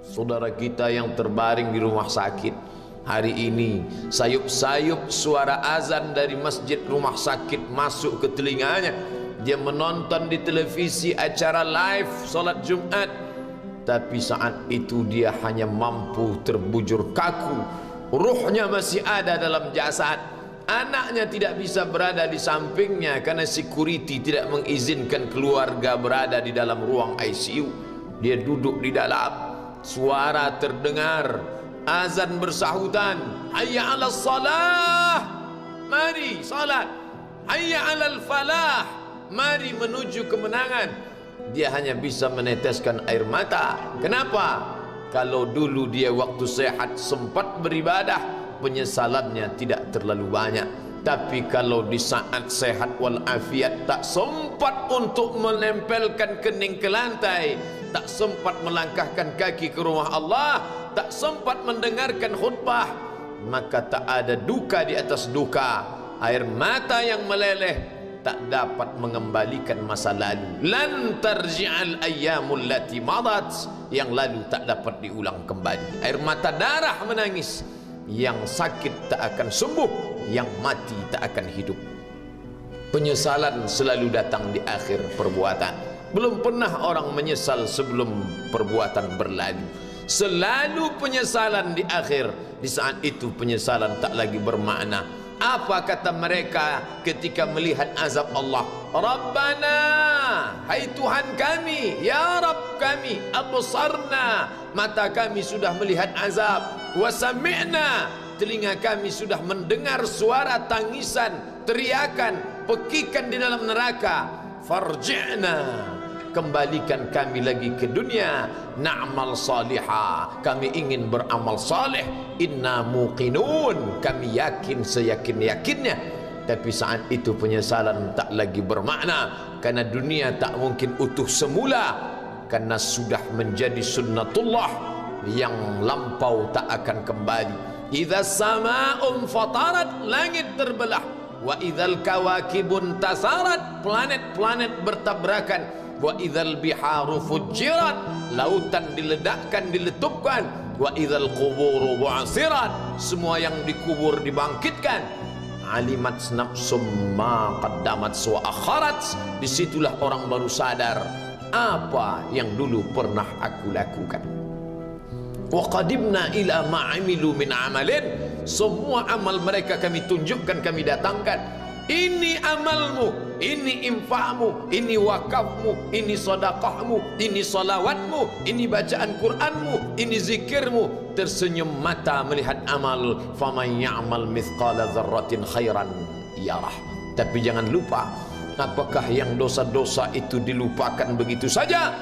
Saudara kita yang terbaring di rumah sakit hari ini, sayup-sayup suara azan dari masjid rumah sakit masuk ke telinganya. Dia menonton di televisi acara live solat Jumat, tapi saat itu dia hanya mampu terbujur kaku. Ruhnya masih ada dalam jasad. Anaknya tidak bisa berada di sampingnya karena security tidak mengizinkan keluarga berada di dalam ruang ICU. Dia duduk di dalam. Suara terdengar, azan bersahutan, hayya 'alas salah, mari salat, hayya 'alal falah, mari menuju kemenangan. Dia hanya bisa meneteskan air mata. Kenapa? Kalau dulu dia waktu sehat sempat beribadah, penyesalannya tidak terlalu banyak. Tapi kalau di saat sehat walafiat tak sempat untuk menempelkan kening ke lantai, tak sempat melangkahkan kaki ke rumah Allah, tak sempat mendengarkan khutbah, maka tak ada duka di atas duka. Air mata yang meleleh tak dapat mengembalikan masa lalu. Lan tarji'al ayyamul lati madat, yang lalu tak dapat diulang kembali. Air mata darah menangis, yang sakit tak akan sembuh, yang mati tak akan hidup. Penyesalan selalu datang di akhir perbuatan. Belum pernah orang menyesal sebelum perbuatan berlalu. Selalu penyesalan di akhir. Di saat itu penyesalan tak lagi bermakna. Apa kata mereka ketika melihat azab Allah? Rabbana, hai Tuhan kami, ya Rabb kami, absarna, mata kami sudah melihat azab, wa sami'na, telinga kami sudah mendengar suara tangisan, teriakan, pekikan di dalam neraka. Farji'na, kembalikan kami lagi ke dunia, na'mal salihah, kami ingin beramal saleh, inna muqinun, kami yakin seyakin-yakinnya. Tapi saat itu penyesalan tak lagi bermakna, karena dunia tak mungkin utuh semula, karena sudah menjadi sunnatullah yang lampau tak akan kembali. Idza sama'un fatarat, langit terbelah, wa idzal kawakibun tasarat, planet-planet bertabrakan, wa idzal biharu fujirat, lautan diledakkan, diletupkan, wa idzal quburu bu'asirat, semua yang dikubur dibangkitkan. Alimat nafsum ma qaddamat wa akharat, disitulah orang baru sadar apa yang dulu pernah aku lakukan. Wa qadimna ila ma amilu min amalin, semua amal mereka kami tunjukkan, kami datangkan. Ini amalmu, ini infakmu, ini wakafmu, ini sedekahmu, ini salawatmu, ini bacaan Qur'anmu, ini zikirmu. Tersenyum mata melihat amal. Faman ya'mal mithqala dzarratin khairan yarah. Tapi jangan lupa, apakah yang dosa-dosa itu dilupakan begitu saja?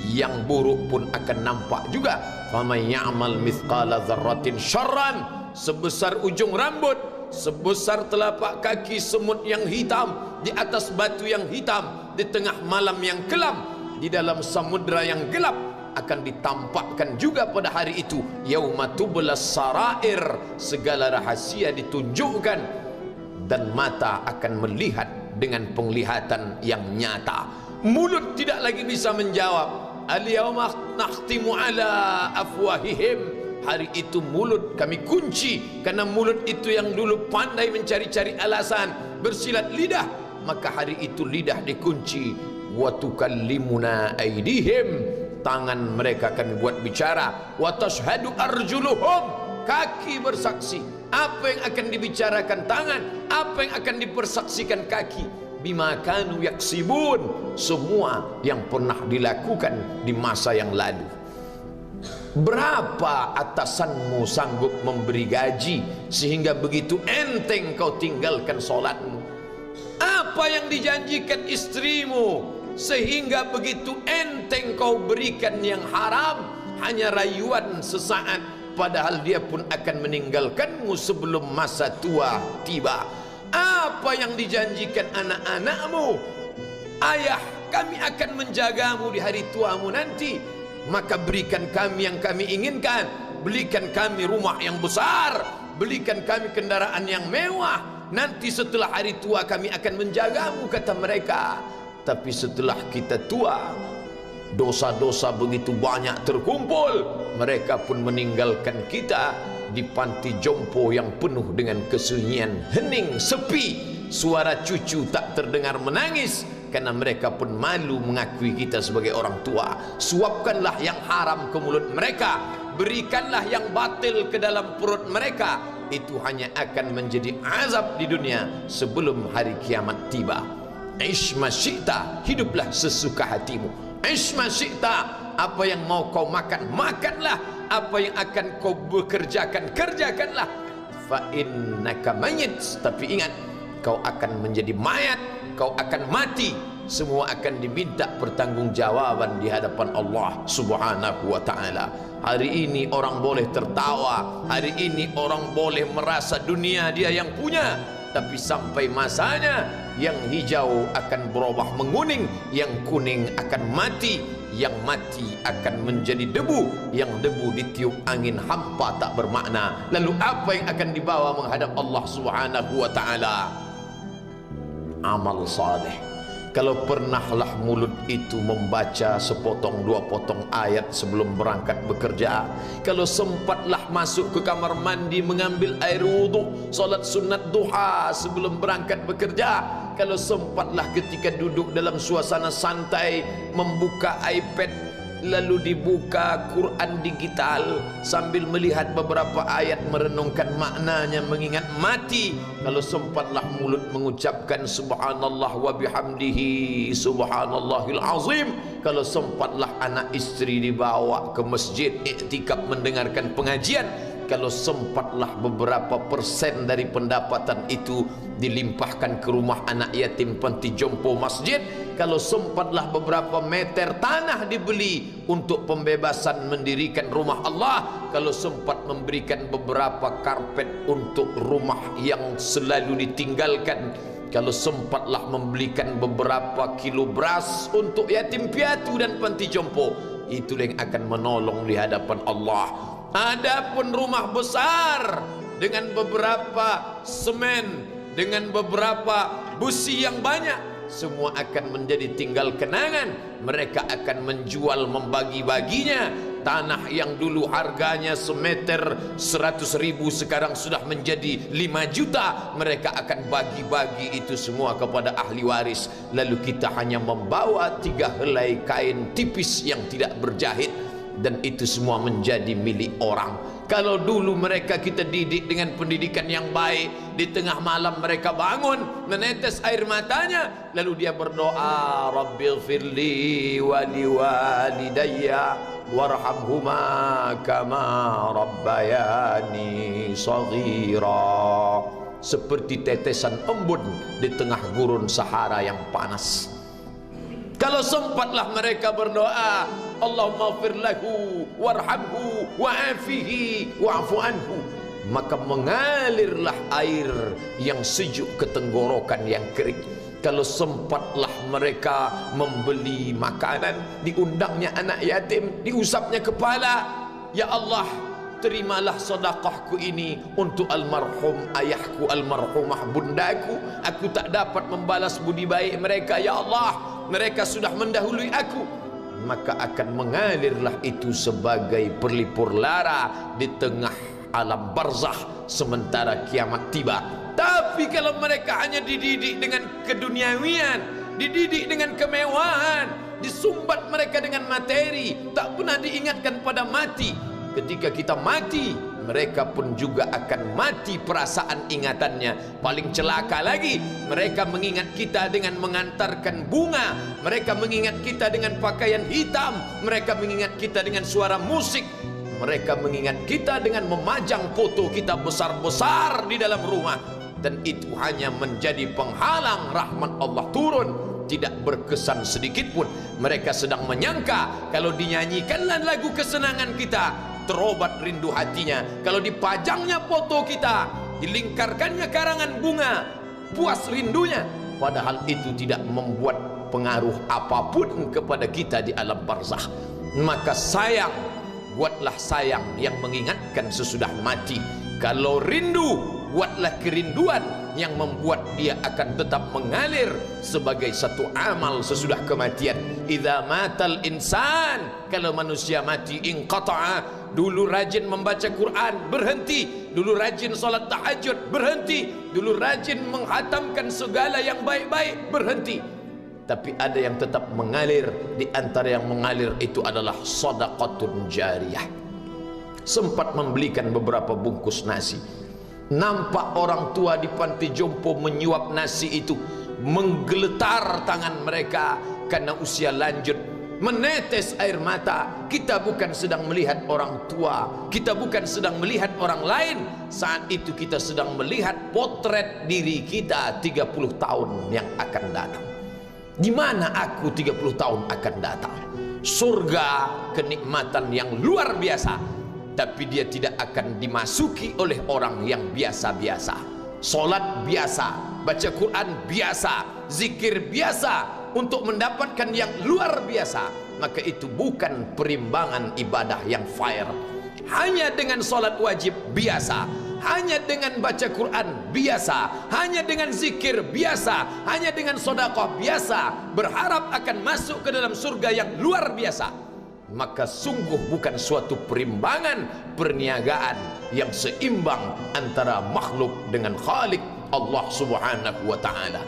Yang buruk pun akan nampak juga. Faman ya'mal mithqala dzarratin syarran, sebesar ujung rambut, sebesar telapak kaki semut yang hitam, di atas batu yang hitam, di tengah malam yang kelam, di dalam samudra yang gelap, akan ditampakkan juga pada hari itu. Yauma tublas sarair, segala rahasia ditunjukkan, dan mata akan melihat dengan penglihatan yang nyata. Mulut tidak lagi bisa menjawab. Al-yauma nakhtimu ala afwahihim, hari itu mulut kami kunci, karena mulut itu yang dulu pandai mencari-cari alasan, bersilat lidah, maka hari itu lidah dikunci. Wa tukallimuna aydihim, tangan mereka kami buat bicara. Wa tashhadu arjuluhum, kaki bersaksi. Apa yang akan dibicarakan tangan, apa yang akan dipersaksikan kaki? Bima kanu yaksibun, semua yang pernah dilakukan di masa yang lalu. Berapa atasanmu sanggup memberi gaji sehingga begitu enteng kau tinggalkan solatmu? Apa yang dijanjikan istrimu sehingga begitu enteng kau berikan yang haram, hanya rayuan sesaat, padahal dia pun akan meninggalkanmu sebelum masa tua tiba? Apa yang dijanjikan anak-anakmu? Ayah, kami akan menjagamu di hari tuamu nanti, maka berikan kami yang kami inginkan, belikan kami rumah yang besar, belikan kami kendaraan yang mewah, nanti setelah hari tua kami akan menjagamu, kata mereka. Tapi setelah kita tua, dosa-dosa begitu banyak terkumpul, mereka pun meninggalkan kita di panti jompo yang penuh dengan kesunyian, hening, sepi. Suara cucu tak terdengar menangis karena mereka pun malu mengakui kita sebagai orang tua. Suapkanlah yang haram ke mulut mereka, berikanlah yang batil ke dalam perut mereka. Itu hanya akan menjadi azab di dunia sebelum hari kiamat tiba. Ish ma syi'ta, hiduplah sesuka hatimu. Ish ma syi'ta, apa yang mau kau makan, makanlah. Apa yang akan kau bekerjakan, kerjakanlah. Fa innaka mayyit, tapi ingat, kau akan menjadi mayat, kau akan mati. Semua akan diminta pertanggungjawaban di hadapan Allah Subhanahu wa ta'ala. Hari ini orang boleh tertawa, hari ini orang boleh merasa dunia dia yang punya, tapi sampai masanya yang hijau akan berubah menguning, yang kuning akan mati, yang mati akan menjadi debu, yang debu ditiup angin hampa tak bermakna. Lalu apa yang akan dibawa menghadap Allah Subhanahu wa ta'ala? Amal saleh. Kalau pernahlah mulut itu membaca sepotong dua potong ayat sebelum berangkat bekerja, kalau sempatlah masuk ke kamar mandi mengambil air wudhu, solat sunat duha sebelum berangkat bekerja, kalau sempatlah ketika duduk dalam suasana santai membuka iPad lalu dibuka Quran digital sambil melihat beberapa ayat merenungkan maknanya, mengingat mati, kalau sempatlah mulut mengucapkan subhanallah wa bihamdihi subhanallahil azim, kalau sempatlah anak istri dibawa ke masjid iktikaf mendengarkan pengajian, kalau sempatlah beberapa persen dari pendapatan itu dilimpahkan ke rumah anak yatim panti jompo masjid, kalau sempatlah beberapa meter tanah dibeli untuk pembebasan mendirikan rumah Allah, kalau sempat memberikan beberapa karpet untuk rumah yang selalu ditinggalkan, kalau sempatlah membelikan beberapa kilo beras untuk yatim piatu dan panti jompo, itu yang akan menolong di hadapan Allah. Adapun rumah besar dengan beberapa semen, dengan beberapa busi yang banyak, semua akan menjadi tinggal kenangan. Mereka akan menjual, membagi-baginya. Tanah yang dulu harganya semeter 100.000 sekarang sudah menjadi 5 juta. Mereka akan bagi-bagi itu semua kepada ahli waris. Lalu kita hanya membawa 3 helai kain tipis yang tidak berjahit, dan itu semua menjadi milik orang. Kalau dulu mereka kita didik dengan pendidikan yang baik, di tengah malam mereka bangun menetes air matanya, lalu dia berdoa, Rabbighfirli wa liwalidayya warhamhuma kama rabbayani shaghira, seperti tetesan embun di tengah gurun Sahara yang panas. Kalau sempatlah mereka berdoa, Allahumma ighfir lahu warhamhu wa'afihi wa'fu anhu, maka mengalirlah air yang sejuk ke tenggorokan yang kering. Kalau sempatlah mereka membeli makanan, diundangnya anak yatim, diusapnya kepala, ya Allah, terimalah sedekahku ini untuk almarhum ayahku, almarhumah bundaku. Aku tak dapat membalas budi baik mereka, ya Allah, mereka sudah mendahului aku. Maka akan mengalirlah itu sebagai perlipur lara di tengah alam barzakh sementara kiamat tiba. Tapi kalau mereka hanya dididik dengan keduniawian, dididik dengan kemewahan, disumbat mereka dengan materi, tak pernah diingatkan pada mati. Ketika kita mati, mereka pun juga akan mati perasaan ingatannya. Paling celaka lagi, mereka mengingat kita dengan mengantarkan bunga, mereka mengingat kita dengan pakaian hitam, mereka mengingat kita dengan suara musik, mereka mengingat kita dengan memajang foto kita besar-besar di dalam rumah. Dan itu hanya menjadi penghalang rahmat Allah turun, tidak berkesan sedikit pun. Mereka sedang menyangka kalau dinyanyikanlah lagu kesenangan kita, terobat rindu hatinya. Kalau dipajangnya foto kita, dilingkarkannya karangan bunga, puas rindunya. Padahal itu tidak membuat pengaruh apapun kepada kita di alam barzakh. Maka sayang, buatlah sayang yang mengingatkan sesudah mati. Kalau rindu, buatlah kerinduan yang membuat dia akan tetap mengalir sebagai satu amal sesudah kematian. Idza matal insan, kalau manusia mati, inqata'a. Dulu rajin membaca Quran, berhenti. Dulu rajin salat tahajud, berhenti. Dulu rajin menghatamkan segala yang baik-baik, berhenti. Tapi ada yang tetap mengalir. Di antara yang mengalir itu adalah shadaqatun jariyah. Sempat membelikan beberapa bungkus nasi. Nampak orang tua di panti jompo menyuap nasi itu, menggeletar tangan mereka karena usia lanjut, menetes air mata. Kita bukan sedang melihat orang tua, kita bukan sedang melihat orang lain. Saat itu kita sedang melihat potret diri kita 30 tahun yang akan datang. Di mana aku 30 tahun akan datang? Surga, kenikmatan yang luar biasa, tapi dia tidak akan dimasuki oleh orang yang biasa-biasa. Solat biasa, baca Quran biasa, zikir biasa, untuk mendapatkan yang luar biasa, maka itu bukan perimbangan ibadah yang fair. Hanya dengan solat wajib biasa, hanya dengan baca Quran biasa, hanya dengan zikir biasa, hanya dengan sedekah biasa, berharap akan masuk ke dalam surga yang luar biasa, maka sungguh bukan suatu perimbangan perniagaan yang seimbang antara makhluk dengan Khalik Allah Subhanahu wa taala.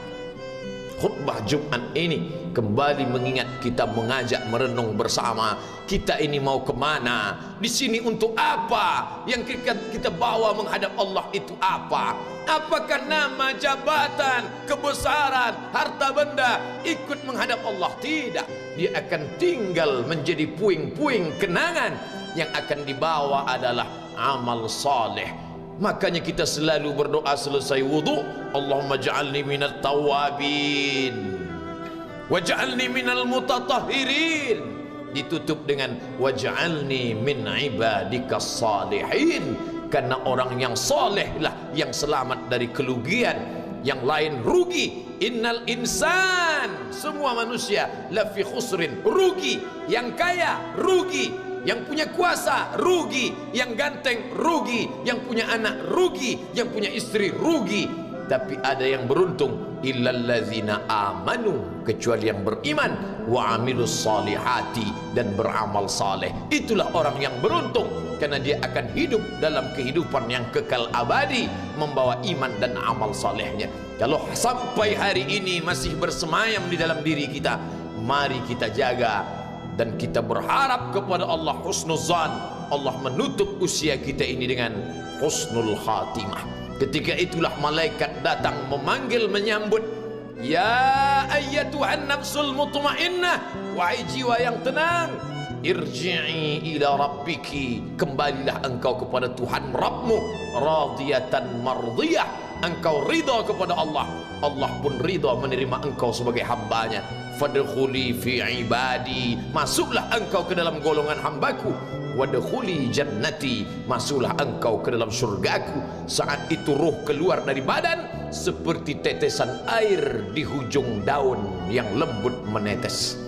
Khutbah Jumat ini kembali mengingat kita, mengajak merenung bersama. Kita ini mau kemana? Di sini untuk apa? Yang kita bawa menghadap Allah itu apa? Apakah nama, jabatan, kebesaran, harta benda ikut menghadap Allah? Tidak. Dia akan tinggal menjadi puing-puing kenangan. Yang akan dibawa adalah amal saleh. Makanya kita selalu berdoa selesai wudu, Allahumma ja'alni minat tawabin waj'alni minal mutatahhirin. Ditutup dengan waj'alni min ibadikas salihin, karena orang yang saleh lah yang selamat dari kerugian, yang lain rugi. Innal insan, semua manusia lafi khusrin, rugi. Yang kaya rugi, yang punya kuasa rugi, yang ganteng rugi, yang punya anak rugi, yang punya istri rugi. Tapi ada yang beruntung, illallazina amanu, kecuali yang beriman, wa amilus salihati, dan beramal saleh. Itulah orang yang beruntung, karena dia akan hidup dalam kehidupan yang kekal abadi, membawa iman dan amal salehnya. Kalau sampai hari ini masih bersemayam di dalam diri kita, mari kita jaga. Dan kita berharap kepada Allah husnuzan, Allah menutup usia kita ini dengan husnul khatimah. Ketika itulah malaikat datang memanggil, menyambut, ya ayyatuhan nafsul mutmainnah, wahai jiwa yang tenang, irji'i ila rabbiki, kembalilah engkau kepada Tuhan Rabbmu, radiyatan mardiyah, engkau ridha kepada Allah, Allah pun ridha menerima engkau sebagai hambanya. Fadkhuli fi ibadi, masuklah engkau ke dalam golongan hambaku. Wadkhuli jannati, masuklah engkau ke dalam surgaku. Saat itu ruh keluar dari badan seperti tetesan air di hujung daun yang lembut menetes.